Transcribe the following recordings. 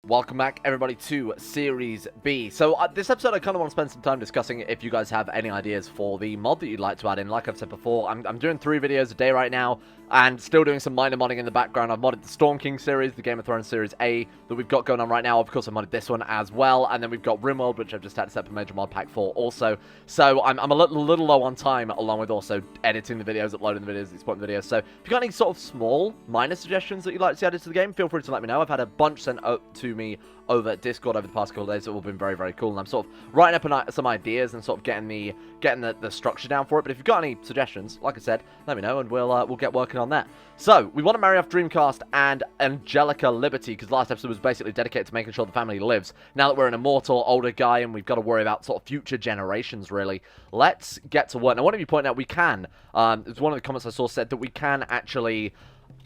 Welcome back, everybody, to Series B. So, this episode, I kind of want to spend some time discussing if you guys have any ideas for the mod that you'd like to add in. Like I've said before, I'm doing 3 videos a day right now, and still doing some minor modding in the background. I've modded the Storm King series, the Game of Thrones Series A that we've got going on right now. Of course, I modded this one as well, and then we've got RimWorld, which I've just had to set up a major mod pack for also. So, I'm a little low on time, along with also editing the videos, uploading the videos, exporting the videos. So, if you've got any sort of small, minor suggestions that you'd like to see added to the game, feel free to let me know. I've had a bunch sent up to me over Discord over the past couple of days that have all been very, very cool, and I'm sort of writing up some ideas and sort of getting the structure down for it. But if you've got any suggestions, like I said, let me know, and we'll get working on that. So, we want to marry off Dreamcast and Angelica Liberty, because last episode was basically dedicated to making sure the family lives. Now that we're an immortal, older guy, and we've got to worry about sort of future generations, really, let's get to work. Now, one of you pointed out we can, it's one of the comments I saw said that we can actually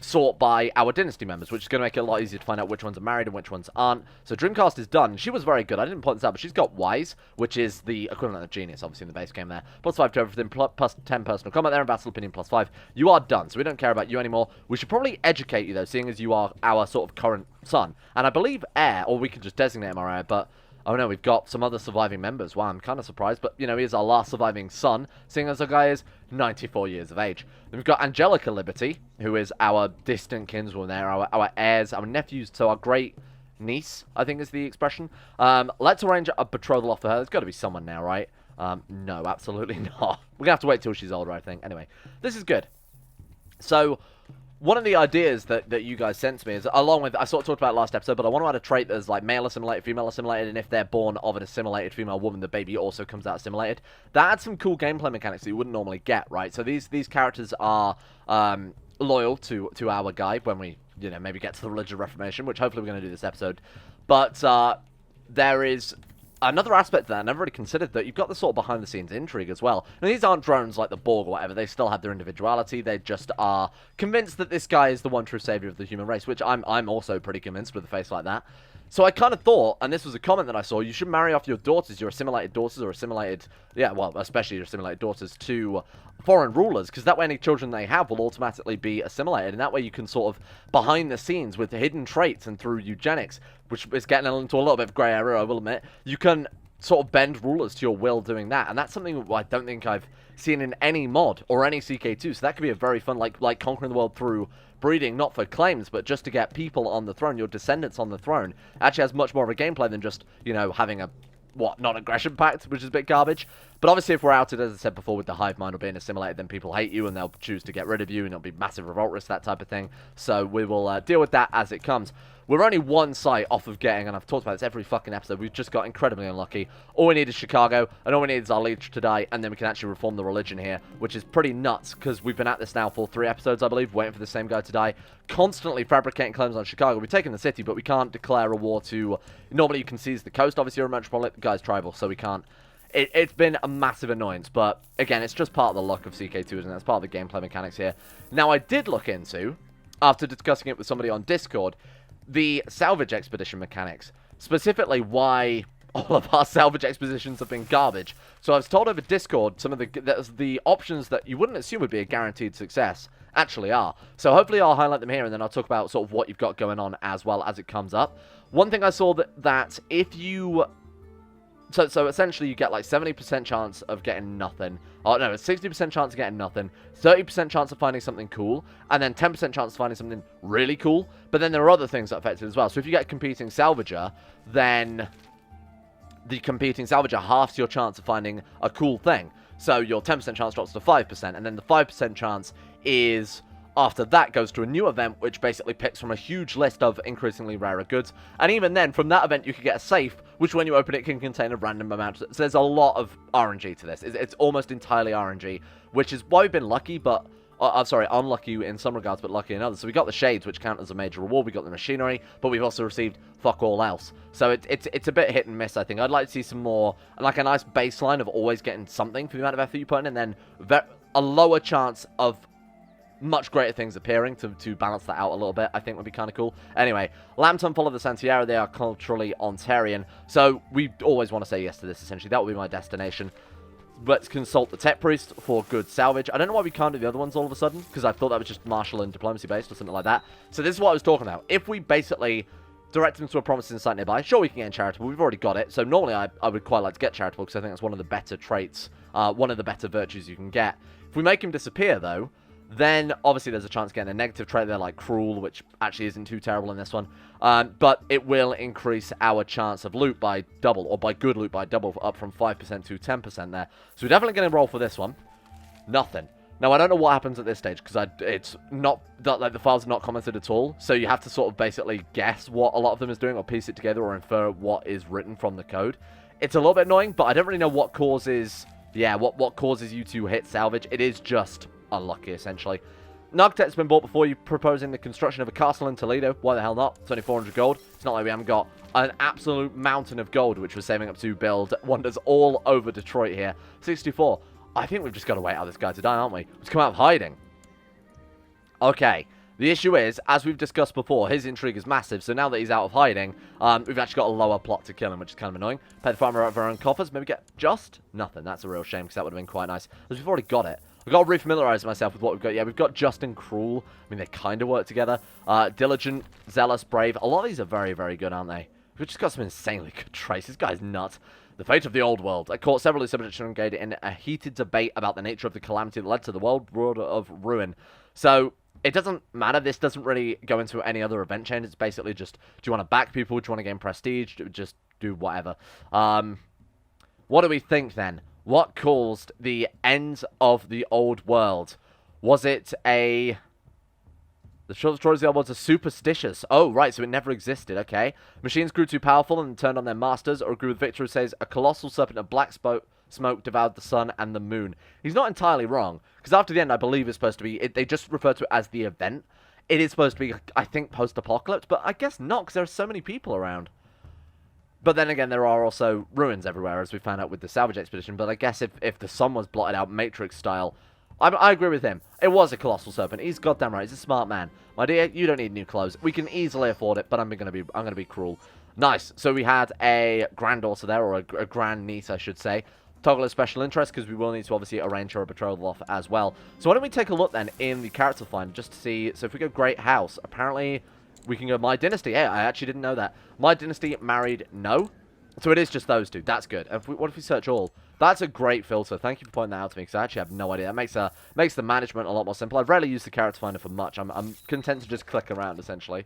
sort by our Dynasty members, which is going to make it a lot easier to find out which ones are married and which ones aren't. So Dreamcast is done. She was very good. I didn't point this out, but she's got Wise, which is the equivalent of Genius, obviously, in the base game there. +5 to everything, plus 10 personal combat there, and Battle Opinion +5. You are done, so we don't care about you anymore. We should probably educate you, though, seeing as you are our sort of current son. And I believe heir, or we could just designate him our heir, but oh no, we've got some other surviving members. Wow, I'm kind of surprised, but, you know, he is our last surviving son, seeing as the guy is 94 years of age. Then we've got Angelica Liberty, who is our distant kinswoman there, our heirs, our nephews, so our great niece, I think is the expression. Let's arrange a betrothal off for her. There's got to be someone now, right? No, absolutely not. We're going to have to wait till she's older, I think. Anyway, this is good. So, one of the ideas that you guys sent to me is, along with, I sort of talked about it last episode, but I want to add a trait that's like male assimilated, female assimilated, and if they're born of an assimilated female woman, the baby also comes out assimilated. That adds some cool gameplay mechanics that you wouldn't normally get, right? So these characters are loyal to our guy when we, you know, maybe get to the Religious Reformation, which hopefully we're going to do this episode. But there is another aspect that I never really considered, that you've got the sort of behind-the-scenes intrigue as well. Now, these aren't drones like the Borg or whatever. They still have their individuality. They just are convinced that this guy is the one true savior of the human race, which I'm also pretty convinced with a face like that. So I kind of thought, and this was a comment that I saw, you should marry off your daughters, your assimilated daughters, or assimilated, yeah, well, especially your assimilated daughters, to foreign rulers, because that way any children they have will automatically be assimilated, and that way you can sort of, behind the scenes, with hidden traits and through eugenics, which is getting into a little bit of grey area, I will admit, you can sort of bend rulers to your will doing that, and that's something I don't think I've seen in any mod or any CK2, so that could be a very fun, like conquering the world through breeding, not for claims, but just to get people on the throne, your descendants on the throne. Actually has much more of a gameplay than just, you know, having a, non-aggression pact, which is a bit garbage. But obviously if we're outed, as I said before, with the hive mind or being assimilated, then people hate you and they'll choose to get rid of you, and it'll be massive revolt risk, that type of thing. So we will deal with that as it comes. We're only one site off of getting, and I've talked about this every fucking episode, we've just got incredibly unlucky. All we need is Chicago, and all we need is our leader to die, and then we can actually reform the religion here, which is pretty nuts, because we've been at this now for 3 episodes, I believe, waiting for the same guy to die, constantly fabricating claims on Chicago. We've taken the city, but we can't declare a war to, normally you can seize the coast, obviously you're a metropolitan, the guy's tribal, so we can't. It's been a massive annoyance, but again, it's just part of the luck of CK2, isn't it? It's part of the gameplay mechanics here. Now, I did look into, after discussing it with somebody on Discord, the salvage expedition mechanics, specifically why all of our salvage expeditions have been garbage. So I was told over Discord some of the options that you wouldn't assume would be a guaranteed success actually are. So hopefully I'll highlight them here, and then I'll talk about sort of what you've got going on as well as it comes up. One thing I saw that if you... So essentially you get like 70% chance of getting nothing. Oh no, it's 60% chance of getting nothing, 30% chance of finding something cool, and then 10% chance of finding something really cool. But then there are other things that affect it as well. So if you get a competing salvager, then the competing salvager halves your chance of finding a cool thing. So your 10% chance drops to 5%, and then the 5% chance is... after that goes to a new event, which basically picks from a huge list of increasingly rarer goods. And even then, from that event, you can get a safe, which when you open it can contain a random amount. So there's a lot of RNG to this. It's almost entirely RNG, which is why we've been lucky, but... I'm sorry, unlucky in some regards, but lucky in others. So we got the shades, which count as a major reward. We got the machinery, but we've also received fuck all else. So it's a bit hit and miss, I think. I'd like to see some more, like a nice baseline of always getting something for the amount of effort you put in, and then a lower chance of much greater things appearing to balance that out a little bit, I think would be kind of cool. Anyway, Lambton follow the Santiago. They are culturally Ontarian, so we always want to say yes to this, essentially. That will be my destination. Let's consult the tech priest for good salvage. I don't know why we can't do the other ones all of a sudden, because I thought that was just martial and diplomacy based or something like that. So this is what I was talking about. If we basically direct him to a promising site nearby. Sure, we can get charitable. We've already got it. So normally I would quite like to get charitable because I think that's one of the better traits, one of the better virtues you can get. If we make him disappear, though, then obviously there's a chance of getting a negative trait there like cruel, which actually isn't too terrible in this one. But it will increase our chance of loot by double, or by good loot by double, up from 5% to 10% there. So we're definitely going to roll for this one. Nothing. Now, I don't know what happens at this stage, because it's not, like, the files are not commented at all, so you have to sort of basically guess what a lot of them is doing, or piece it together, or infer what is written from the code. It's a little bit annoying, but I don't really know what causes, what causes you to hit salvage. It is just unlucky, essentially. An architect's been bought before you, proposing the construction of a castle in Toledo. Why the hell not? It's only 400 gold. It's not like we haven't got an absolute mountain of gold, which we're saving up to build wonders all over Detroit here. 64. I think we've just got to wait out this guy to die, aren't we? Let's come out of hiding. Okay. The issue is, as we've discussed before, his intrigue is massive, so now that he's out of hiding, we've actually got a lower plot to kill him, which is kind of annoying. Pay the farmer out of our own coffers, maybe get just nothing. That's a real shame, because that would have been quite nice. Because we've already got it. I've got to refamiliarize myself with what we've got. Yeah, we've got just and cruel. I mean, they kind of work together. Diligent, zealous, brave. A lot of these are very, very good, aren't they? We've just got some insanely good traits. This guy's nuts. The fate of the old world. A court several subjects are engaged in a heated debate about the nature of the calamity that led to the world of ruin. So, it doesn't matter. This doesn't really go into any other event chain. It's basically just, do you want to back people? Do you want to gain prestige? Just do whatever. What do we think, then? What caused the end of the old world? Was it a... The Territorial the old worlds are superstitious. Oh, right, so it never existed, okay. Machines grew too powerful and turned on their masters, or grew with victory, says a colossal serpent of black smoke devoured the sun and the moon. He's not entirely wrong, because after the end, I believe it's supposed to be... they just refer to it as the event. It is supposed to be, I think, post-apocalypse, but I guess not, because there are so many people around. But then again, there are also ruins everywhere, as we found out with the Salvage expedition. But I guess if the sun was blotted out Matrix style, I agree with him. It was a colossal serpent. He's goddamn right. He's a smart man. My dear, you don't need new clothes. We can easily afford it, but I'm gonna be cruel. Nice. So we had a granddaughter there, or a grandniece, I should say. Toggle a special interest, because we will need to obviously arrange her a betrothal off as well. So why don't we take a look then in the character finder just to see. So if we go Great House, apparently we can go My Dynasty. Hey, I actually didn't know that. My Dynasty, married, no. So it is just those two. That's good. What if we search all? That's a great filter. Thank you for pointing that out to me, because I actually have no idea. That makes the management a lot more simple. I've rarely used the character finder for much. I'm content to just click around, essentially.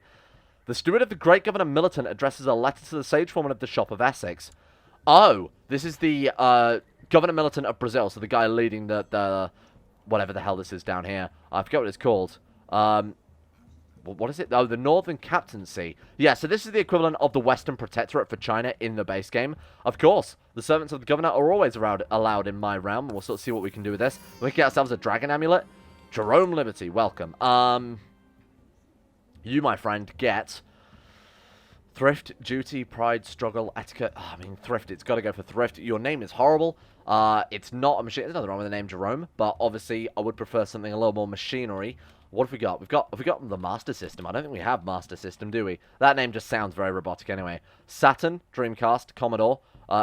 The steward of the great Governor Militant addresses a letter to the sage foreman of the Shop of Essex. Oh, this is the Governor Militant of Brazil, so the guy leading the whatever the hell this is down here. I forget what it's called. What is it? Oh, the Northern Captaincy. Yeah, so this is the equivalent of the Western Protectorate for China in the base game. Of course, the servants of the governor are always allowed in my realm. We'll sort of see what we can do with this. We can get ourselves a dragon amulet. Jerome Liberty, welcome. You, my friend, get thrift, duty, pride, struggle, etiquette. Oh, I mean, thrift. It's got to go for thrift. Your name is horrible. It's not a machine. There's nothing wrong with the name Jerome, but obviously I would prefer something a little more machinery. What have we got? We've got the Master System. I don't think we have Master System, do we? That name just sounds very robotic anyway. Saturn, Dreamcast, Commodore,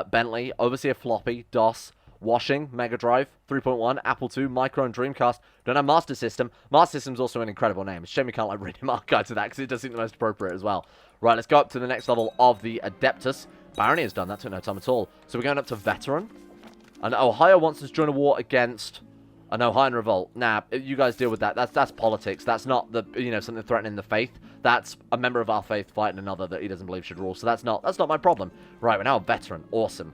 Bentley, Overseer Floppy, DOS, Washing, Mega Drive, 3.1, Apple II, Micro, and Dreamcast. Don't have Master System. Master System's also an incredible name. It's a shame we can't like read him archive to that, because it does seem the most appropriate as well. Right, let's go up to the next level of the Adeptus. Barony is done. That took no time at all. So we're going up to Veteran. And Ohio wants us to join a war against an Ohio revolt. Nah, you guys deal with that. That's politics. That's not something threatening the faith. That's a member of our faith fighting another that he doesn't believe should rule. So that's not my problem. Right, we're now a veteran. Awesome.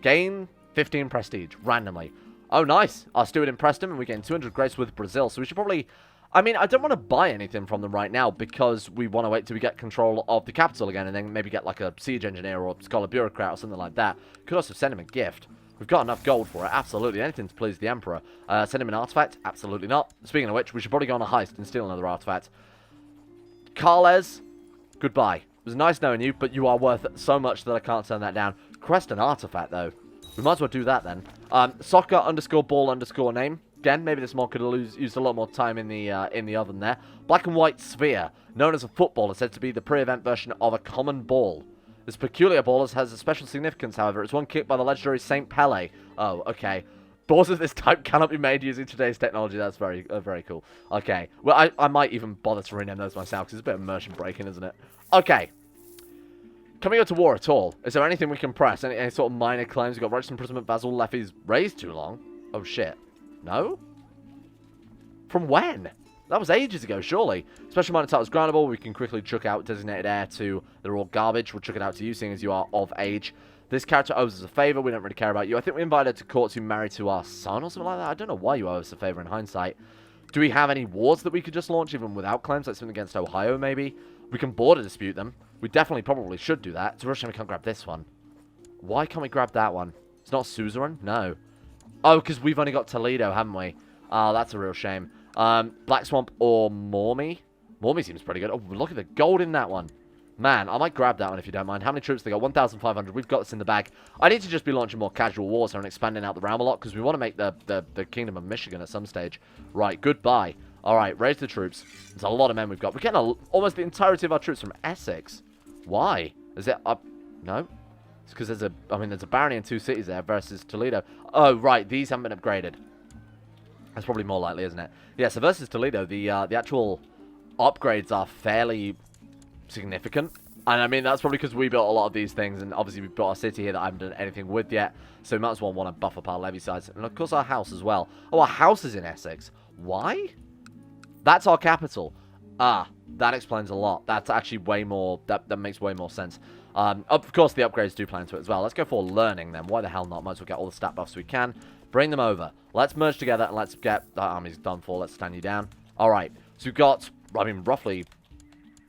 Gain 15 prestige randomly. Oh, nice. Our steward impressed him, and we gain 200 grace with Brazil. So we should probably... I mean, I don't want to buy anything from them right now, because we want to wait till we get control of the capital again, and then maybe get like a siege engineer or scholar bureaucrat or something like that. Could also send him a gift. We've got enough gold for it, absolutely. Anything to please the Emperor. Send him an artifact? Absolutely not. Speaking of which, we should probably go on a heist and steal another artifact. Carles, goodbye. It was nice knowing you, but you are worth so much that I can't turn that down. Quest an artifact, though. We might as well do that, then. Soccer _ ball _ name. Again, maybe this mod could have used a lot more time in the oven there. Black and white sphere. Known as a football, is said to be the pre-event version of a common ball. This peculiar ball has a special significance, however. It's one kicked by the legendary Saint Pele. Oh, okay. Balls of this type cannot be made using today's technology. That's very cool. Okay. Well, I might even bother to rename those myself, because it's a bit of immersion breaking, isn't it? Okay. Can we go to war at all? Is there anything we can press? Any sort of minor claims? We've got righteous imprisonment, Basil Leffy's raised too long. Oh, shit. No? From when? That was ages ago, surely. Special minor titles grantable. We can quickly chuck out designated heir to... They're all garbage. We'll chuck it out to you, seeing as you are of age. This character owes us a favor. We don't really care about you. I think we invited to court to marry to our son or something like that. I don't know why you owe us a favor in hindsight. Do we have any wars that we could just launch even without claims? Like something against Ohio, maybe? We can border dispute them. We definitely probably should do that. It's a shame we can't grab this one. Why can't we grab that one? It's not suzerain? No. Oh, because we've only got Toledo, haven't we? Oh, that's a real shame. Black Swamp or Mormy? Mormy seems pretty good. Oh, look at the gold in that one. Man, I might grab that one if you don't mind. How many troops they got? 1,500. We've got this in the bag. I need to just be launching more casual wars here and expanding out the realm a lot because we want to make the Kingdom of Michigan at some stage. Right, goodbye. All right, raise the troops. There's a lot of men we've got. We're getting almost the entirety of our troops from Essex. Why? Is it up? No? It's because there's a barony and 2 cities there versus Toledo. Oh, right. These haven't been upgraded. That's probably more likely, isn't it? Yeah, so versus Toledo, the actual upgrades are fairly significant. And I mean, that's probably because we built a lot of these things, and obviously we've built a city here that I haven't done anything with yet, so we might as well want to buff up our levy size. And of course our house as well. Oh, our house is in Essex. Why? That's our capital. Ah, that explains a lot. That's actually way more, that makes way more sense. Of course the upgrades do play into it as well. Let's go for learning then. Why the hell not? Might as well get all the stat buffs we can. Bring them over. Let's merge together and let's get... That army's done for. Let's stand you down. Alright. So we've got... I mean, roughly...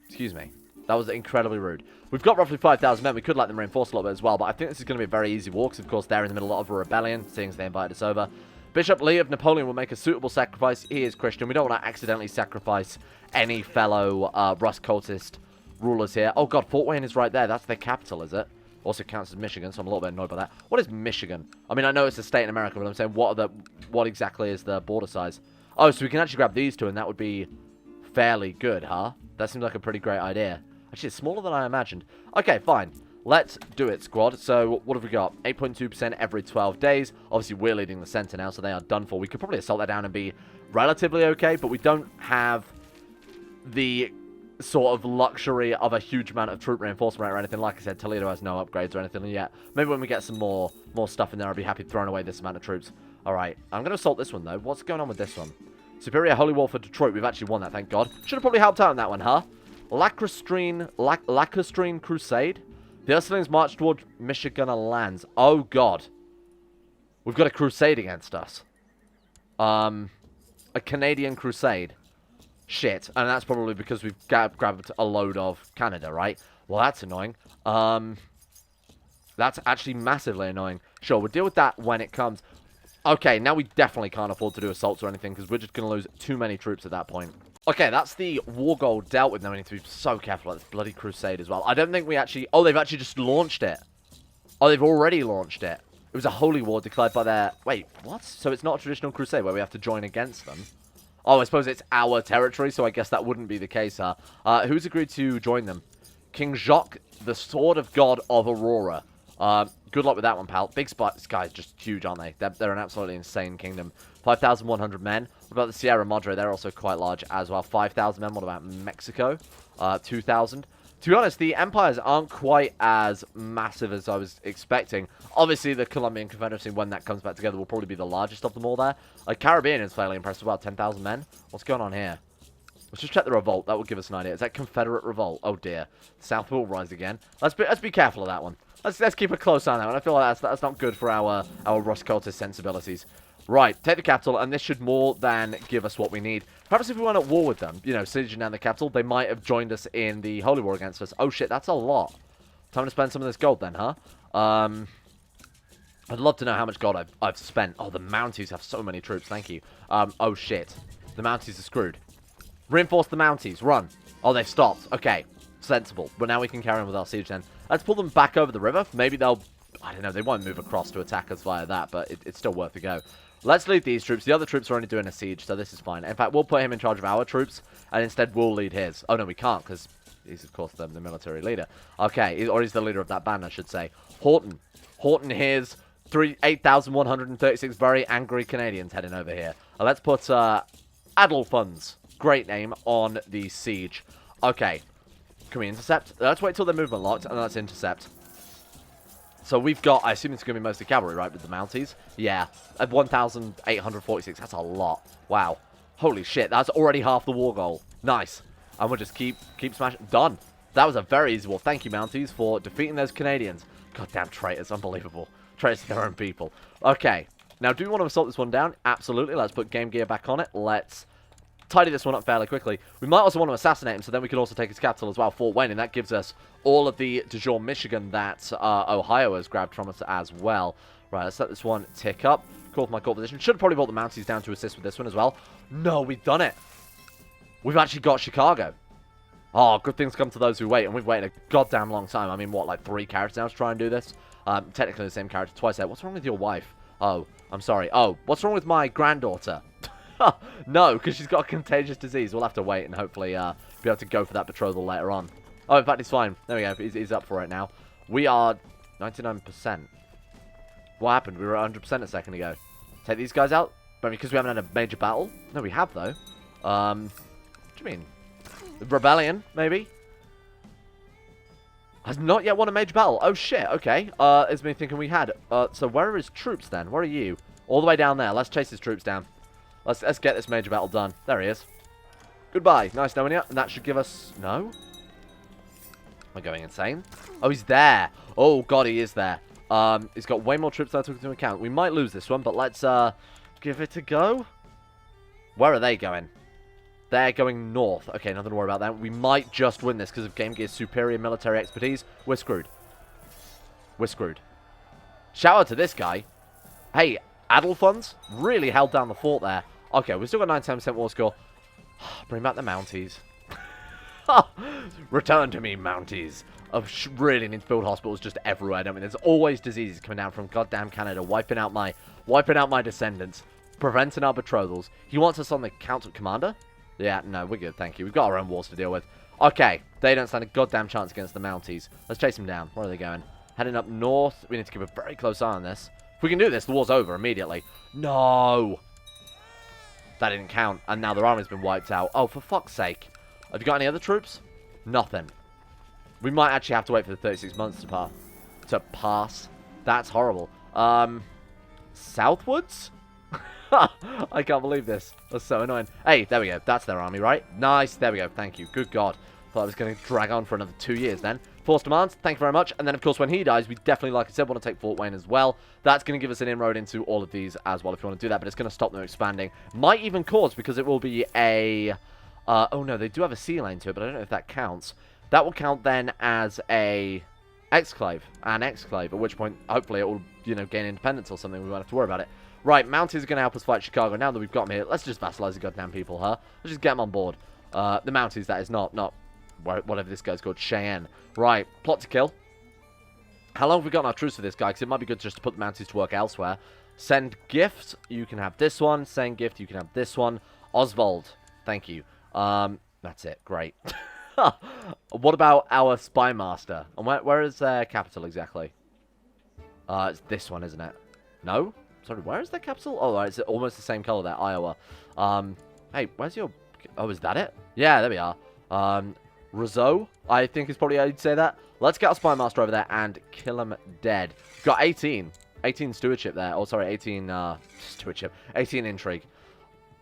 Excuse me. That was incredibly rude. We've got roughly 5,000 men. We could let them reinforce a little bit as well. But I think this is going to be a very easy war. Because, of course, they're in the middle of a rebellion. Seeing as they invited us over. Bishop Lee of Napoleon will make a suitable sacrifice. He is Christian. We don't want to accidentally sacrifice any fellow Rust cultist rulers here. Oh, God. Fort Wayne is right there. That's their capital, is it? Also counts as Michigan, so I'm a little bit annoyed by that. What is Michigan? I mean, I know it's a state in America, but I'm saying what exactly is the border size? Oh, so we can actually grab these two, and that would be fairly good, huh? That seems like a pretty great idea. Actually, it's smaller than I imagined. Okay, fine. Let's do it, squad. So, what have we got? 8.2% every 12 days. Obviously, we're leading the center now, so they are done for. We could probably assault that down and be relatively okay, but we don't have the sort of luxury of a huge amount of troop reinforcement or anything. Like I said, Toledo has no upgrades or anything yet. Maybe when we get some more stuff in there, I'll be happy throwing away this amount of troops. Alright, I'm going to assault this one, though. What's going on with this one? Superior Holy War for Detroit. We've actually won that, thank God. Should have probably helped out on that one, huh? Lacustrine Crusade. The Ursulines march toward Michigan lands. Oh, God. We've got a crusade against us. A Canadian crusade. Shit. And that's probably because we've grabbed a load of Canada, right? Well, that's annoying. That's actually massively annoying. Sure, we'll deal with that when it comes. Okay, now we definitely can't afford to do assaults or anything because we're just going to lose too many troops at that point. Okay, that's the war goal dealt with. Now we need to be so careful about this bloody crusade as well. I don't think we actually... Oh, they've actually just launched it. Oh, they've already launched it. It was a holy war declared by their... Wait, what? So it's not a traditional crusade where we have to join against them? Oh, I suppose it's our territory, so I guess that wouldn't be the case, huh? Who's agreed to join them? King Jacques, the Sword of God of Aurora. Good luck with that one, pal. Big Sky is just huge, aren't they? They're an absolutely insane kingdom. 5,100 men. What about the Sierra Madre? They're also quite large as well. 5,000 men. What about Mexico? 2,000. To be honest, the empires aren't quite as massive as I was expecting. Obviously, the Colombian Confederacy, when that comes back together, will probably be the largest of them all there. Caribbean is fairly impressive. About 10,000 men. What's going on here? Let's just check the revolt. That will give us an idea. Is that Confederate revolt? Oh, dear. South will rise again. Let's be careful of that one. Let's keep a close eye on that one. I feel like that's not good for our Rust cultist sensibilities. Right, take the capital, and this should more than give us what we need. Perhaps if we went at war with them, you know, sieging down the capital, they might have joined us in the Holy War against us. Oh, shit, that's a lot. Time to spend some of this gold then, huh? I'd love to know how much gold I've spent. Oh, the Mounties have so many troops, thank you. Oh, shit. The Mounties are screwed. Reinforce the Mounties, run. Oh, they've stopped. Okay, sensible. But now we can carry on with our siege then. Let's pull them back over the river. Maybe they'll... I don't know, they won't move across to attack us via that, but it's still worth a go. Let's lead these troops. The other troops are only doing a siege, so this is fine. In fact, we'll put him in charge of our troops, and instead we'll lead his. Oh, no, we can't, because he's, of course, the military leader. Okay, or he's the leader of that band, I should say. Horton. Horton here's 8,136 very angry Canadians heading over here. Let's put Addle Funds, great name, on the siege. Okay. Can we intercept? Let's wait till they're movement locked, and let's intercept. So we've got, I assume it's going to be mostly cavalry, right, with the Mounties? Yeah, at 1,846. That's a lot. Wow. Holy shit, that's already half the war goal. Nice. And we'll just keep smashing. Done. That was a very easy war. Thank you, Mounties, for defeating those Canadians. Goddamn traitors. Unbelievable. Traitors to their own people. Okay. Now, do we want to assault this one down? Absolutely. Let's put game gear back on it. Let's tidy this one up fairly quickly. We might also want to assassinate him, so then we can also take his capital as well, Fort Wayne, and that gives us all of the Dijon, Michigan that Ohio has grabbed from us as well. Right, let's let this one tick up. Call for my core position. Should have probably brought the Mounties down to assist with this one as well. No, we've done it. We've actually got Chicago. Oh, good things come to those who wait, and we've waited a goddamn long time. I mean, what, like 3 characters now to try and do this? Technically the same character twice there. What's wrong with your wife? Oh, I'm sorry. Oh, what's wrong with my granddaughter? No, because she's got a contagious disease. We'll have to wait and hopefully be able to go for that betrothal later on. Oh, in fact, he's fine. There we go. He's up for it now. We are 99%. What happened? We were 100% a second ago. Take these guys out? Because we haven't had a major battle? No, we have, though. What do you mean? The rebellion, maybe? Has not yet won a major battle. Oh, shit. Okay. It's me thinking we had. So where are his troops, then? Where are you? All the way down there. Let's chase his troops down. Let's get this major battle done. There he is. Goodbye. Nice knowing you. And that should give us... No? Am I going insane? Oh, he's there. Oh, God, he is there. He's got way more troops than I took into account. We might lose this one, but let's give it a go. Where are they going? They're going north. Okay, nothing to worry about that. We might just win this because of Game Gear's superior military expertise. We're screwed. We're screwed. Shout out to this guy. Hey, Addle funds really held down the fort there. Okay, we've still got 97% war score. Bring back the Mounties. Return to me, Mounties. I really need to build hospitals just everywhere, don't we? There's always diseases coming down from goddamn Canada, wiping out my descendants, preventing our betrothals. He wants us on the council commander? Yeah, no, we're good, thank you. We've got our own wars to deal with. Okay, they don't stand a goddamn chance against the Mounties. Let's chase them down. Where are they going? Heading up north. We need to keep a very close eye on this. If we can do this, the war's over immediately. No! That didn't count, and now their army's been wiped out. Oh, for fuck's sake. Have you got any other troops? Nothing. We might actually have to wait for the 36 months to pass. That's horrible. Southwards? I can't believe this. That's so annoying. Hey, there we go. That's their army, right? Nice. There we go. Thank you. Good God. Thought I was going to drag on for another 2 years then. Force demands. Thank you very much. And then, of course, when he dies, we definitely, like I said, want to take Fort Wayne as well. That's going to give us an inroad into all of these as well if you want to do that. But it's going to stop them expanding. Might even cause, because it will be a... oh, no. They do have a sea lane to it, but I don't know if that counts. That will count then as a exclave. An exclave. At which point, hopefully, it will, you know, gain independence or something. We won't have to worry about it. Right, Mounties are going to help us fight Chicago. Now that we've got them here, let's just vassalize the goddamn people, huh? Let's just get them on board. The Mounties, that is not whatever this guy's called, Cheyenne. Right, plot to kill. How long have we got on our truce for this guy? Because it might be good just to put the Mounties to work elsewhere. Send gift. You can have this one. Send gift. You can have this one. Oswald. Thank you. That's it. Great. What about our spy master? And where is their capital exactly? It's this one, isn't it? No? Sorry, where is their capital? Oh, right, it's almost the same color there, Iowa. Hey, where's your... Oh, is that it? Yeah, there we are. Rizzo, I think is probably how you'd say that. Let's get our spy master over there and kill him dead. Got 18. 18 stewardship there. Oh, sorry, 18 stewardship. 18 intrigue.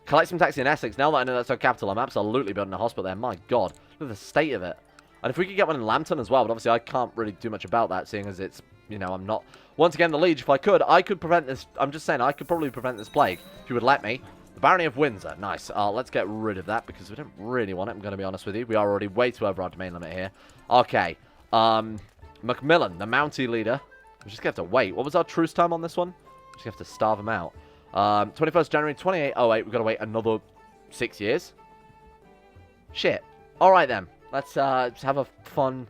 Collect some taxi in Essex. Now that I know that's our capital, I'm absolutely building a hospital there. My God, look at the state of it. And if we could get one in Lambton as well, but obviously I can't really do much about that, seeing as it's, you know, I'm not... Once again, the Liege, if I could prevent this... I'm just saying, I could probably prevent this plague, if you would let me. The Barony of Windsor, nice. Let's get rid of that, because we don't really want it, I'm going to be honest with you. We are already way too over our domain limit here. Okay. Macmillan, the Mountie leader. We're just going to have to wait. What was our truce time on this one? We're just going to have to starve him out. 21st January, 2808. We've got to wait another 6 years. Shit. Alright then. Let's just have a fun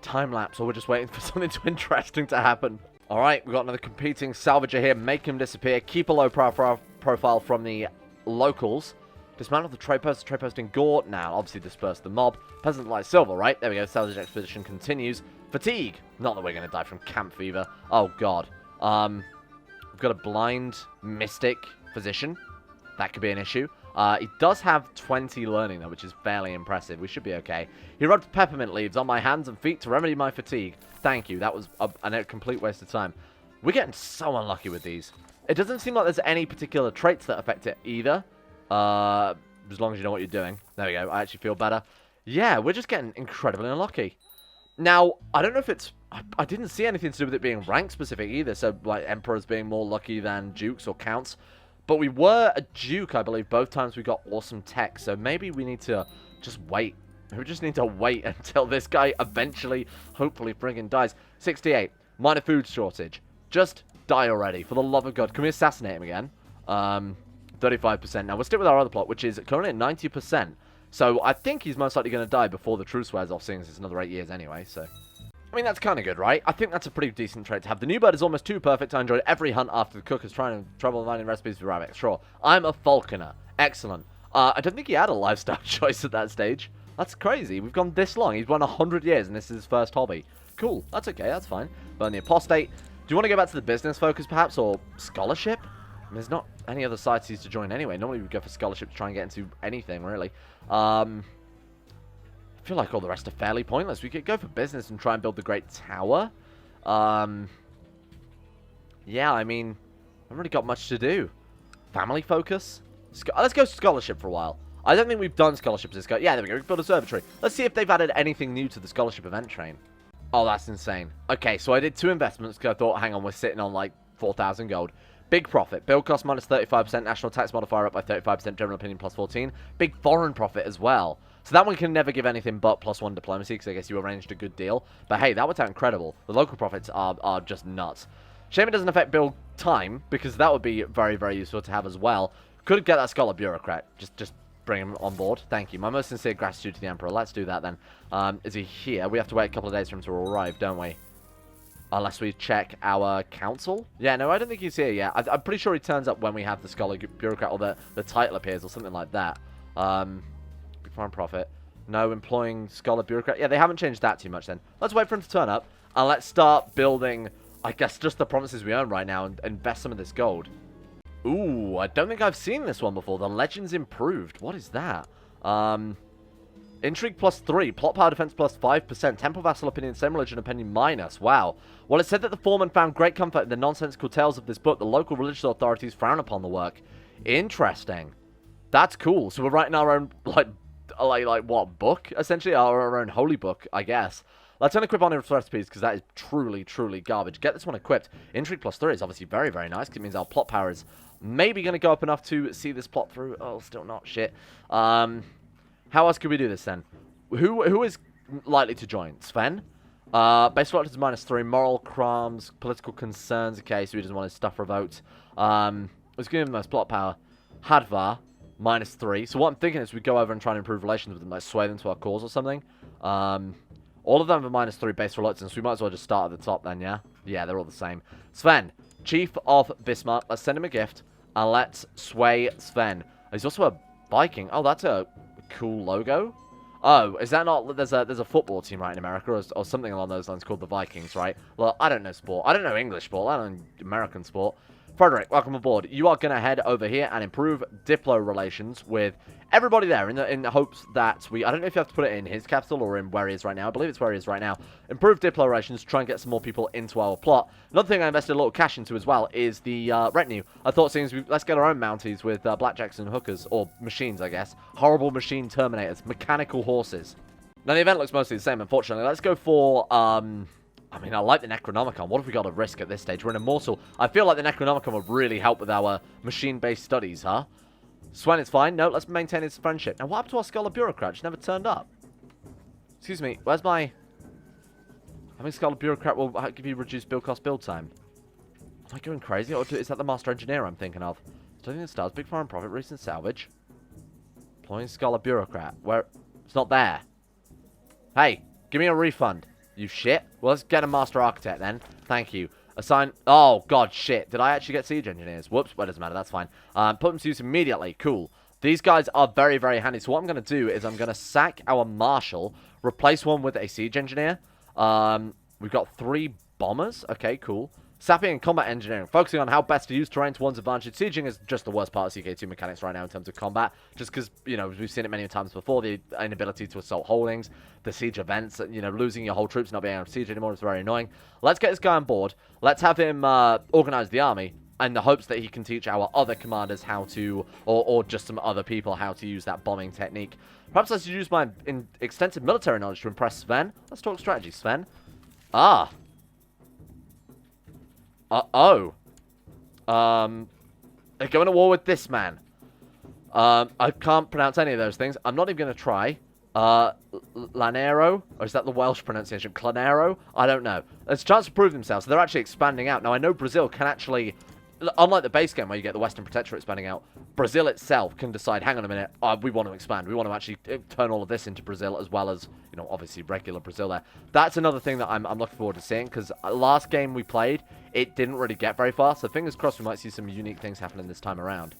time lapse, or we're just waiting for something too interesting to happen. Alright, we've got another competing salvager here. Make him disappear. Keep a low profile from the locals. Dismantle the trade post in Gore. Now, obviously disperse the mob. Peasant light silver, right? There we go. Salvage expedition continues. Fatigue. Not that we're going to die from camp fever. Oh, God. We've got a blind mystic physician. That could be an issue. He does have 20 learning, though, which is fairly impressive. We should be okay. He rubbed peppermint leaves on my hands and feet to remedy my fatigue. Thank you. That was a complete waste of time. We're getting so unlucky with these. It doesn't seem like there's any particular traits that affect it either. As long as you know what you're doing. There we go. I actually feel better. Yeah, we're just getting incredibly unlucky. Now, I don't know if it's... I didn't see anything to do with it being rank specific either. So, like, emperors being more lucky than dukes or counts. But we were a duke, I believe, both times we got awesome tech. So maybe we need to just wait. We just need to wait until this guy eventually, hopefully, friggin' dies. 68. Minor food shortage. Just die already. For the love of God. Can we assassinate him again? 35%. Now, we'll stick with our other plot, which is currently at 90%. So I think he's most likely going to die before the truce wears off, seeing as it's another 8 years anyway, so... I mean, that's kind of good, right? I think that's a pretty decent trait to have. The new bird is almost too perfect. I enjoyed every hunt after the cook is trying to trouble finding recipes for rabbits. Sure. I'm a falconer. Excellent. I don't think he had a lifestyle choice at that stage. That's crazy. We've gone this long. He's run 100 years, and this is his first hobby. Cool. That's okay. That's fine. Burn the apostate. Do you want to go back to the business focus, perhaps, or scholarship? I mean, there's not any other societies to join anyway. Normally, we go for scholarship to try and get into anything, really. I feel like all the rest are fairly pointless. We could go for business and try and build the Great Tower. Yeah, I mean, I haven't really got much to do. Family focus? Let's go scholarship for a while. I don't think we've done scholarships this guy. Yeah, there we go. We can build a observatory. Let's see if they've added anything new to the scholarship event train. Oh, that's insane. Okay, so I did 2 investments because I thought, hang on, we're sitting on like 4,000 gold. Big profit. Build cost minus 35%. National tax modifier up by 35%. General opinion plus 14. Big foreign profit as well. So that one can never give anything but +1 diplomacy, because I guess you arranged a good deal. But hey, that worked out incredible. The local profits are just nuts. Shame it doesn't affect build time, because that would be very, very useful to have as well. Could get that scholar bureaucrat. Just bring him on board. Thank you. My most sincere gratitude to the Emperor. Let's do that then. Is he here? We have to wait a couple of days for him to arrive, don't we? Unless we check our council. Yeah, no, I don't think he's here yet. I'm pretty sure he turns up when we have the scholar bureaucrat, or the title appears, or something like that. Big foreign profit. No, employing scholar bureaucrat. Yeah, they haven't changed that too much then. Let's wait for him to turn up, and let's start building, I guess, just the provinces we own right now, and invest some of this gold. Ooh, I don't think I've seen this one before. The Legends Improved. What is that? Intrigue +3, plot power defense +5%, temple vassal opinion, same religion opinion -. Wow. Well, it said that the foreman found great comfort in the nonsensical tales of this book. The local religious authorities frown upon the work. Interesting. That's cool. So we're writing our own, like what, book, essentially? Our own holy book, I guess. Let's unequip on his recipes, because that is truly, truly garbage. Get this one equipped. Intrigue +3 is obviously very, very nice, because it means our plot power is maybe going to go up enough to see this plot through. Oh, still not. Shit. How else could we do this then? Who is likely to join? Sven? Base relative is -3. Moral crimes, political concerns. Okay, so he doesn't want his stuff revoked. Let's give him the most plot power. Hadvar, -3. So what I'm thinking is we go over and try and improve relations with them, like sway them to our cause or something. All of them have -3 base reluctance. We might as well just start at the top then, yeah? Yeah, they're all the same. Sven, Chief of Bismarck. Let's send him a gift, and let's sway Sven. He's also a Viking. Oh, that's a cool logo. Oh, is that not... There's a football team, right, in America, or something along those lines called the Vikings, right? Well, I don't know sport. I don't know English sport. I don't know American sport. Frederick, welcome aboard. You are going to head over here and improve Diplo relations with everybody there in the hopes that we... I don't know if you have to put it in his capital or in where he is right now. I believe it's where he is right now. Improve Diplo relations, try and get some more people into our plot. Another thing I invested a little cash into as well is the retinue. I thought, let's get our own mounties with blackjacks and hookers, or machines, I guess. Horrible machine terminators, mechanical horses. Now, the event looks mostly the same, unfortunately. Let's go for... I mean, I like the Necronomicon. What have we got to risk at this stage? We're an immortal. I feel like the Necronomicon would really help with our machine-based studies, huh? Swen is fine. No, let's maintain his friendship. Now, what happened to our Scholar Bureaucrat? She never turned up. Excuse me, where's my... Having Scholar Bureaucrat will give you reduced build cost build time. Am I going crazy? Or is that the Master Engineer I'm thinking of? Don't think it starts. Big foreign profit, recent salvage. Employing Scholar Bureaucrat. Where... It's not there. Hey, give me a refund. You shit. Well, let's get a Master Architect then. Thank you. Assign... Oh, God, shit. Did I actually get Siege Engineers? Whoops. Well, it doesn't matter. That's fine. Put them to use immediately. Cool. These guys are very, very handy. So what I'm going to do is I'm going to sack our Marshal, replace one with a Siege Engineer. We've got 3 Bombers. Okay, cool. Sapping and combat engineering, focusing on how best to use terrain to one's advantage. Sieging is just the worst part of CK2 mechanics right now in terms of combat, just because, you know, we've seen it many times before, the inability to assault holdings, the siege events, you know, losing your whole troops, not being able to siege anymore is very annoying. Let's get this guy on board. Let's have him organize the army, in the hopes that he can teach our other commanders how to, or just some other people, how to use that bombing technique. Perhaps I should use my extensive military knowledge to impress Sven. Let's talk strategy, Sven. Ah. They're going to war with this man. I can't pronounce any of those things. I'm not even going to try. Lanero? Or is that the Welsh pronunciation? Clanero? I don't know. There's a chance to prove themselves. So they're actually expanding out. Now, I know Brazil can actually, unlike the base game where you get the Western Protectorate expanding out, Brazil itself can decide, hang on a minute, we want to expand. We want to actually turn all of this into Brazil, as well as, you know, obviously regular Brazil there. That's another thing that I'm looking forward to seeing, because last game we played, it didn't really get very far. So fingers crossed we might see some unique things happening this time around.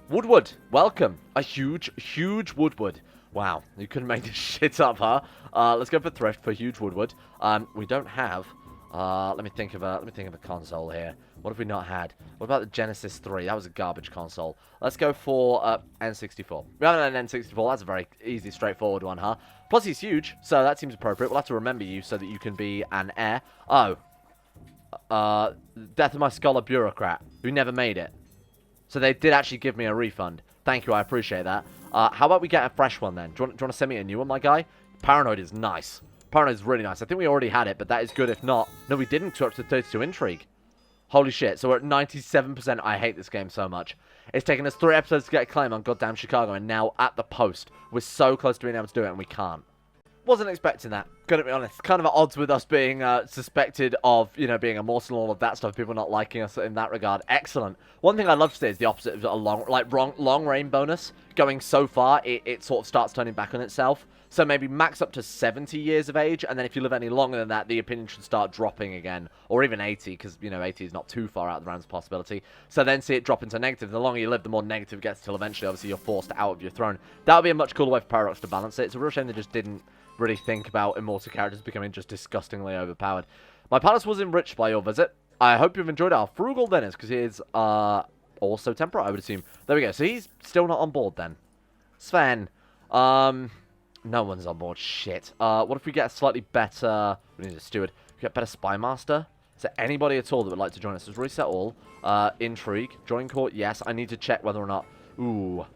Woodward, welcome. A huge, huge Woodward. Wow, you couldn't make this shit up, huh? Let's go for Thrift for huge Woodward. We don't have... let me think of a console here. What have we not had? What about the Genesis 3? That was a garbage console. Let's go for N64. We haven't had an N64. That's a very easy, straightforward one, huh? Plus, he's huge, so that seems appropriate. We'll have to remember you so that you can be an heir. Oh. Death of my scholar bureaucrat, who never made it. So they did actually give me a refund. Thank you, I appreciate that. How about we get a fresh one, then? Do you want to send me a new one, my guy? Paranoid is nice. Paranoid is really nice. I think we already had it, but that is good if not. No, we didn't. We're up to 32 intrigue. Holy shit. So we're at 97%. I hate this game so much. It's taken us 3 episodes to get a claim on goddamn Chicago, and now at the post, we're so close to being able to do it, and we can't. Wasn't expecting that. Gonna be honest. Kind of at odds with us being suspected of, you know, being immortal and all of that stuff. People not liking us in that regard. Excellent. One thing I'd love to say is the opposite of a long reign bonus. Going so far, it sort of starts turning back on itself. So maybe max up to 70 years of age, and then if you live any longer than that, the opinion should start dropping again. Or even 80, because, you know, 80 is not too far out of the realms of possibility. So then see it drop into negative. The longer you live, the more negative it gets, till eventually, obviously, you're forced out of your throne. That would be a much cooler way for Paradox to balance it. It's a real shame they just didn't really think about immortal characters becoming just disgustingly overpowered. My palace was enriched by your visit. I hope you've enjoyed our frugal dinners, because he is also temperate, I would assume. There we go. So he's still not on board, then. Sven. No one's on board. Shit. What if we get a slightly better... We need a steward. We get better spy master. Is there anybody at all that would like to join us? Let's reset all. Intrigue. Join court. Yes. I need to check whether or not... Ooh.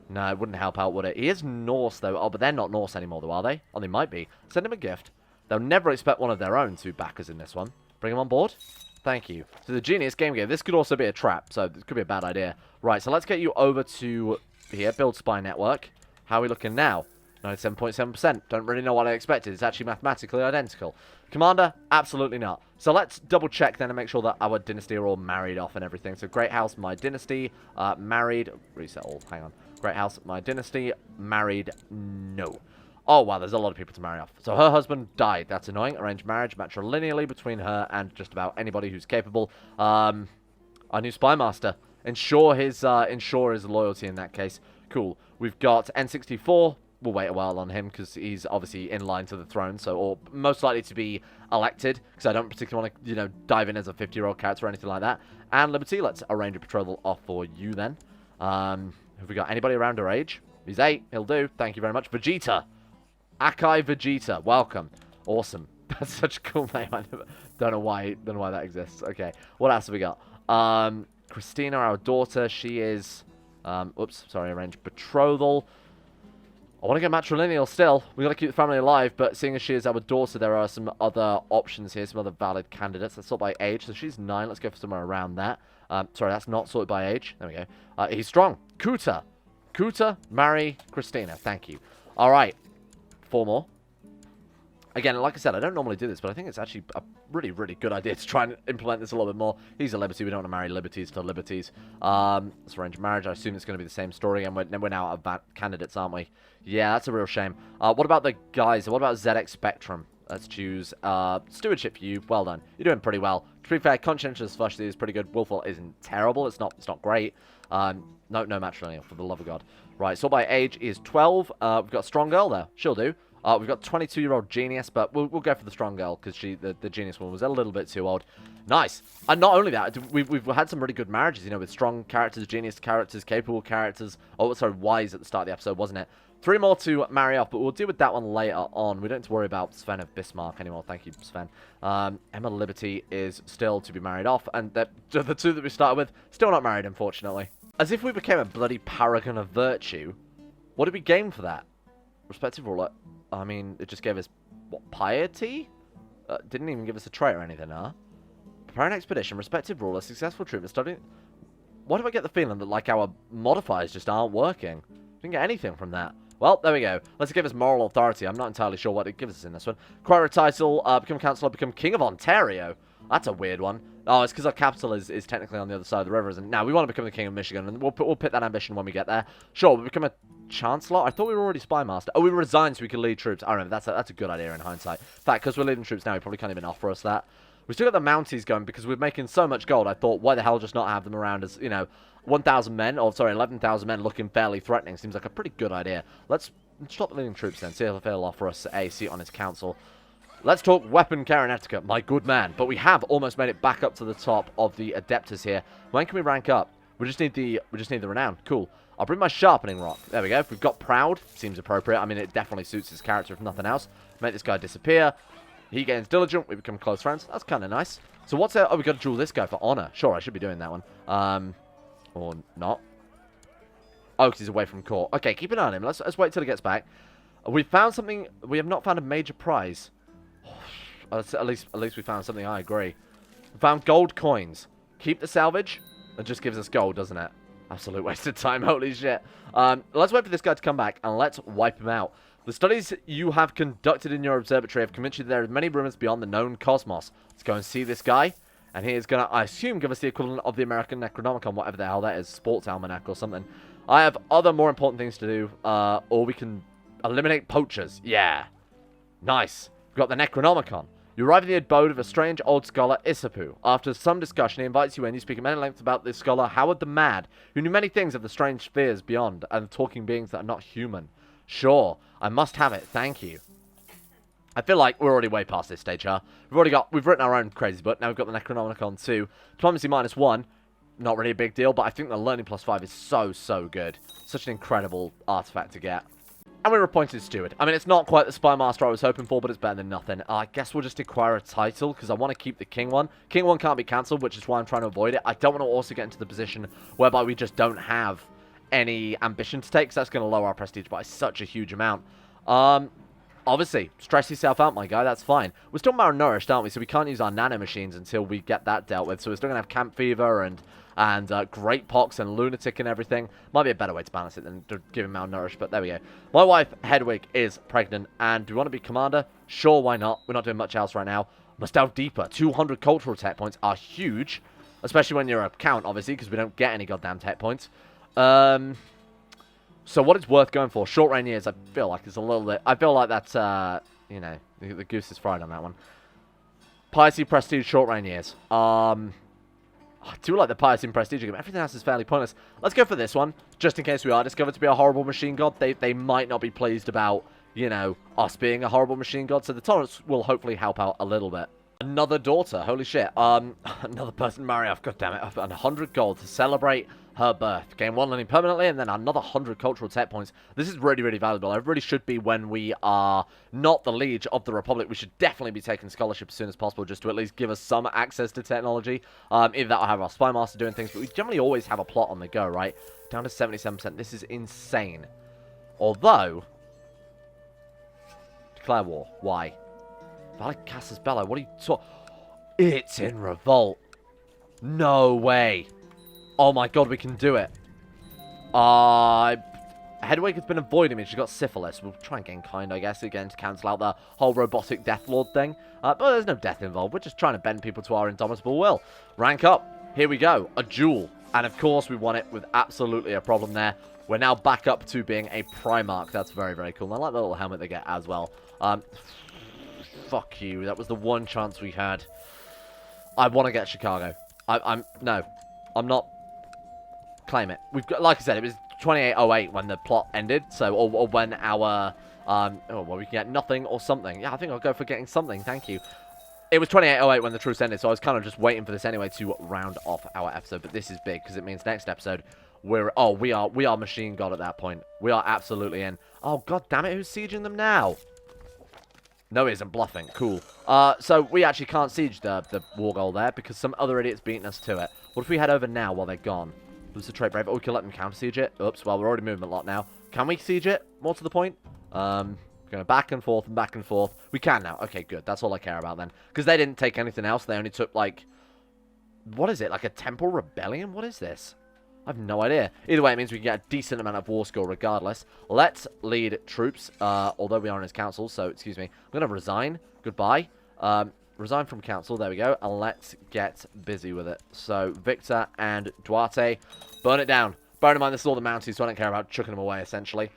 No, it wouldn't help out, would it? He is Norse, though. Oh, but they're not Norse anymore, though, are they? Oh, they might be. Send him a gift. They'll never expect one of their own to back us in this one. Bring him on board. Thank you. So the Genius Game Gear. This could also be a trap, so this could be a bad idea. Right, so let's get you over to here. Build spy network. How are we looking now? 97.7%. Don't really know what I expected. It's actually mathematically identical. Commander? Absolutely not. So let's double check then and make sure that our dynasty are all married off and everything. So Great House, my dynasty, married. Reset all. Hang on. Great House, my dynasty, married. No. Oh, wow, there's a lot of people to marry off. So her husband died. That's annoying. Arranged marriage, matrilineally between her and just about anybody who's capable. Our new spy master. Ensure his loyalty in that case. Cool. We've got N64. We'll wait a while on him because he's obviously in line to the throne, so, or most likely to be elected, because I don't particularly want to, you know, dive in as a 50-year-old character or anything like that. And Liberty, let's arrange a betrothal off for you then. Have we got anybody around her age? He's 8. He'll do. Thank you very much. Vegeta. Akai Vegeta. Welcome. Awesome. That's such a cool name. I don't know why that exists. Okay. What else have we got? Christina, our daughter. She is... oops. Sorry. Arrange betrothal. I want to get matrilineal still. We've got to keep the family alive, but seeing as she is our daughter, there are some other options here, some other valid candidates. Let's sort by age. So she's 9. Let's go for somewhere around that. Sorry, that's not sorted by age. There we go. He's strong. Kuta. Kuta, marry Christina. Thank you. All right. 4 more. Again, like I said, I don't normally do this, but I think it's actually a really, really good idea to try and implement this a little bit more. He's a Liberty. We don't want to marry Liberties to Liberties. Let's arrange marriage. I assume it's going to be the same story, and we're now out of candidates, aren't we? Yeah, that's a real shame. What about the guys? What about ZX Spectrum? Let's choose stewardship for you. Well done. You're doing pretty well. To be fair, Congenital is pretty good. Willful isn't terrible. It's not great. No matrilineal, for the love of God. Right, so by age is 12. We've got a strong girl there. She'll do. We've got 22-year-old genius, but we'll go for the strong girl because the genius one was a little bit too old. Nice. And not only that, we've had some really good marriages, you know, with strong characters, genius characters, capable characters. Oh, sorry, wise at the start of the episode, wasn't it? 3 more to marry off, but we'll deal with that one later on. We don't have to worry about Sven of Bismarck anymore. Thank you, Sven. Emma Liberty is still to be married off, and the 2 that we started with, still not married, unfortunately. As if we became a bloody paragon of virtue. What did we gain for that? Respective ruler. I mean, it just gave us, what, piety? Didn't even give us a trait or anything, huh? Prepare an expedition, respective ruler, successful treatment, studying... Why do I get the feeling that, like, our modifiers just aren't working? Didn't get anything from that. Well, there we go. Let's give us moral authority. I'm not entirely sure what it gives us in this one. Acquire a title, become councillor, become king of Ontario. That's a weird one. Oh, it's because our capital is technically on the other side of the river, isn't it? Now, we want to become the king of Michigan, and we'll pick that ambition when we get there. Sure, we'll become a chancellor. I thought we were already spy master. Oh, we resigned so we could lead troops. I remember. That's a good idea in hindsight. In fact, because we're leading troops now, we probably can't even offer us that. We still got the Mounties going because we're making so much gold. I thought, why the hell just not have them around as, you know, 1,000 men, or sorry, 11,000 men looking fairly threatening. Seems like a pretty good idea. Let's stop leading troops then. See if they'll offer us a seat on his council. Let's talk weapon care and etiquette, my good man. But we have almost made it back up to the top of the Adeptus here. When can we rank up? We just need the renown. Cool. I'll bring my sharpening rock. There we go. If we've got proud, seems appropriate. I mean, it definitely suits his character if nothing else. Make this guy disappear. He gains diligent. We become close friends. That's kind of nice. So what's that? Oh, we got to duel this guy for honor. Sure, I should be doing that one. Or not. Oh, because he's away from court. Okay, keep an eye on him. Let's wait till he gets back. We found something. We have not found a major prize. At least we found something. I agree. We found gold coins. Keep the salvage. It just gives us gold, doesn't it? Absolute waste of time. Holy shit. Let's wait for this guy to come back and let's wipe him out. The studies you have conducted in your observatory have convinced you that there are many rumors beyond the known cosmos. Let's go and see this guy. And he is going to, I assume, give us the equivalent of the American Necronomicon, whatever the hell that is. Sports Almanac or something. I have other more important things to do. Or we can eliminate poachers. Yeah. Nice. We've got the Necronomicon. You arrive at the abode of a strange old scholar, Isapu. After some discussion, he invites you in. You speak at many lengths about this scholar, Howard the Mad, who knew many things of the strange spheres beyond and the talking beings that are not human. Sure, I must have it. Thank you. I feel like we're already way past this stage, huh? We've written our own crazy book. Now we've got the Necronomicon too. Diplomacy -1. Not really a big deal, but I think the learning +5 is so good. Such an incredible artifact to get. And we were appointed steward. I mean, it's not quite the spy master I was hoping for, but it's better than nothing. I guess we'll just acquire a title, because I want to keep the king one. King one can't be cancelled, which is why I'm trying to avoid it. I don't want to also get into the position whereby we just don't have any ambition to take, because that's going to lower our prestige by such a huge amount. Obviously, stress yourself out, my guy. That's fine. We're still malnourished, aren't we? So we can't use our nano machines until we get that dealt with. So we're still going to have camp fever and great pox and lunatic and everything. Might be a better way to balance it than to give him malnourished, but there we go. My wife, Hedwig, is pregnant, and do we want to be commander? Sure, why not? We're not doing much else right now. Must delve deeper. 200 cultural tech points are huge, especially when you're a count, obviously, because we don't get any goddamn tech points. So what it's worth going for, short reign years, I feel like it's a little bit... I feel like that's, you know, the goose is fried on that one. Piety, prestige, short reign years. I do like the piety and prestige game. Everything else is fairly pointless. Let's go for this one, just in case we are discovered to be a horrible machine god. They might not be pleased about, you know, us being a horrible machine god, so the tolerance will hopefully help out a little bit. Another daughter, holy shit. Another person marry off, god damn it. 100 gold to celebrate her birth. Gain 1 learning permanently, and then another 100 cultural tech points. This is really valuable. It really should be when we are not the liege of the Republic. We should definitely be taking scholarship as soon as possible, just to at least give us some access to technology. Either that or have our spy master doing things, but we generally always have a plot on the go, right? Down to 77%. This is insane. Although, declare war. Why? Valid Casus Bello. What are you talking? It's in revolt. No way. Oh my god, we can do it. Hedwig has been avoiding me. She got syphilis. We'll try and gain kind, I guess, again, to cancel out the whole robotic Death Lord thing. But there's no death involved. We're just trying to bend people to our indomitable will. Rank up. Here we go. A duel. And of course, we won it with absolutely a problem there. We're now back up to being a Primarch. That's very cool. And I like the little helmet they get as well. Fuck you. That was the one chance we had. I want to get Chicago. No. I'm not. Claim it. We've got, like I said, it was 2808 when the plot ended. So, or when our Oh, well, we can get nothing or something. Yeah, I think I'll go for getting something. Thank you. It was 28:08 when the truce ended, so I was kind of just waiting for this anyway to round off our episode. But this is big because it means next episode we are machine god at that point. We are absolutely in. Oh god damn it! Who's sieging them now? No, he isn't bluffing. Cool. So we actually can't siege the war goal there because some other idiot's beating us to it. What if we head over now while they're gone? Lose the trait brave. Oh, we can let them counter siege it. Oops. Well, we're already moving a lot now. Can we siege it? More to the point. Going back and forth and back and forth. We can now. Okay, good. That's all I care about then. Because they didn't take anything else. They only took, like... What is it? Like a temple rebellion? What is this? I have no idea. Either way, it means we can get a decent amount of war score regardless. Let's lead troops. Although we are in his council, so, excuse me. I'm going to resign. Goodbye. Resign from council. There we go. And let's get busy with it. So, Victor and Duarte. Burn it down. Bear in mind, this is all the Mounties, so I don't care about chucking them away, essentially.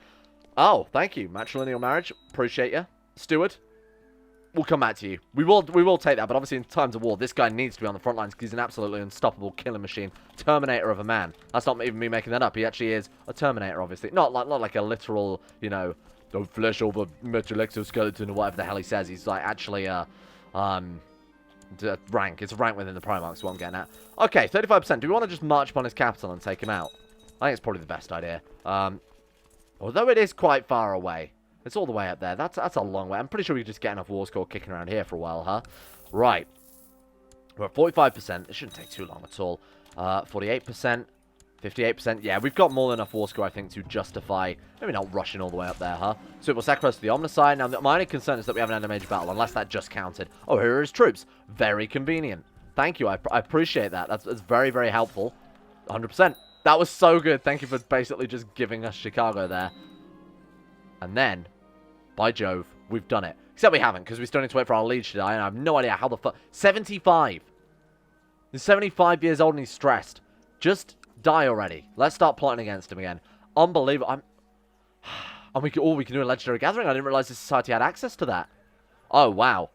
Oh, thank you. Matrilineal marriage. Appreciate you. Steward. We'll come back to you. We will take that, but obviously in times of war, this guy needs to be on the front lines because he's an absolutely unstoppable killing machine. Terminator of a man. That's not even me making that up. He actually is a Terminator, obviously. Not like a literal, you know, don't flesh over metal exoskeleton or whatever the hell he says. He's like actually a rank. It's a rank within the Primarchs, what I'm getting at. Okay, 35%. Do we want to just march upon his capital and take him out? I think it's probably the best idea. Although it is quite far away. It's all the way up there. That's a long way. I'm pretty sure we can just get enough war score kicking around here for a while, huh? Right. We're at 45%. It shouldn't take too long at all. 48%. 58%. Yeah, we've got more than enough war score, I think, to justify maybe not rushing all the way up there, huh? So we'll sacrifice to the Omnicide. Now, my only concern is that we haven't had a major battle, unless that just counted. Oh, here are his troops. Very convenient. Thank you. I appreciate that. That's very, very helpful. 100%. That was so good. Thank you for basically just giving us Chicago there. And then, by Jove, we've done it. Except we haven't, because we still need to wait for our liege to die, and I have no idea how the fuck... 75! He's 75 years old and he's stressed. Just die already. Let's start plotting against him again. Unbelievable. And we can do a Legendary Gathering. I didn't realize the Society had access to that. Oh, wow.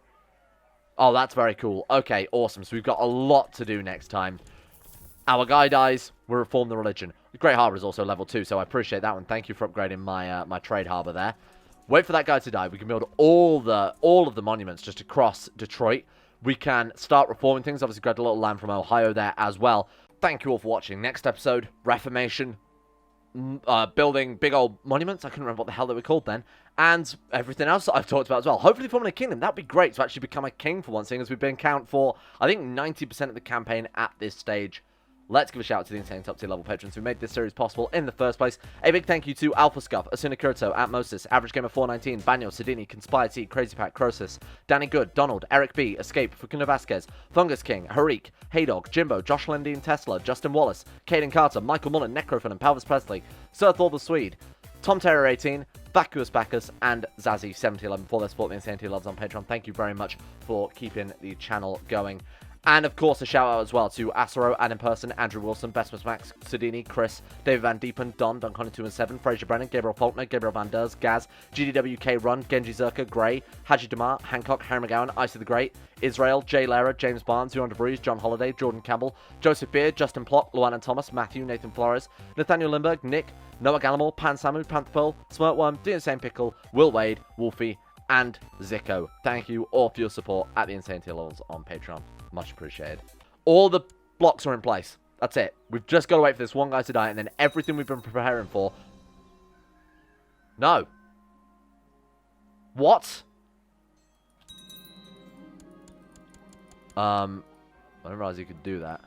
Oh, that's very cool. Okay, awesome. So we've got a lot to do next time. Our guy dies, we reform the religion. The Great Harbour is also level 2, so I appreciate that one. Thank you for upgrading my my trade harbour there. Wait for that guy to die. We can build all of the monuments just across Detroit. We can start reforming things. Obviously, got a little land from Ohio there as well. Thank you all for watching. Next episode, Reformation. Building big old monuments. I couldn't remember what the hell they were called then. And everything else that I've talked about as well. Hopefully forming a kingdom. That'd be great to actually become a king for one, seeing as we've been count for, I think, 90% of the campaign at this stage. Let's give a shout out to the insane top tier level patrons who made this series possible in the first place. A big thank you to Alpha Scuff, Asuna Kurito, Atmosis, Average Gamer 419, Banyo, Sidini, Conspired T, Crazy Pack, Crosis, Danny Good, Donald, Eric B, Escape, Fukuno Vasquez, Fungus King, Harik, Haydog, Jimbo, Josh Lendine Tesla, Justin Wallace, Caden Carter, Michael Mullen, Necrofin, and Palvis Presley, Sir Thor the Swede, Tom Terror 18, Vacuous Bacchus, and Zazzy 7011 for their support the Insanity Loves on Patreon. Thank you very much for keeping the channel going. And, of course, a shout-out as well to Asaro, Adam Person, Andrew Wilson, Besmus Max, Sudini, Chris, David Van Diepen, Don, Dunconnor 2 and 7, Fraser Brennan, Gabriel Faulkner, Gabriel Van Ders, Gaz, GDWK Run, Genji Zerka, Gray, Haji Damar, Hancock, Harry McGowan, Icy the Great, Israel, Jay Lara, James Barnes, Zuan DeVries, John Holiday, Jordan Campbell, Joseph Beard, Justin Plott, Luan and Thomas, Matthew, Nathan Flores, Nathaniel Lindbergh, Nick, Noah Gallimore, Pan Samu, Panther Pearl, Smirtworm, The Insane Pickle, Will Wade, Wolfie, and Zico. Thank you all for your support at the Insane Tier levels on Patreon. Much appreciated. All the blocks are in place. That's it. We've just got to wait for this one guy to die, and then everything we've been preparing for... No. What? I didn't realize you could do that.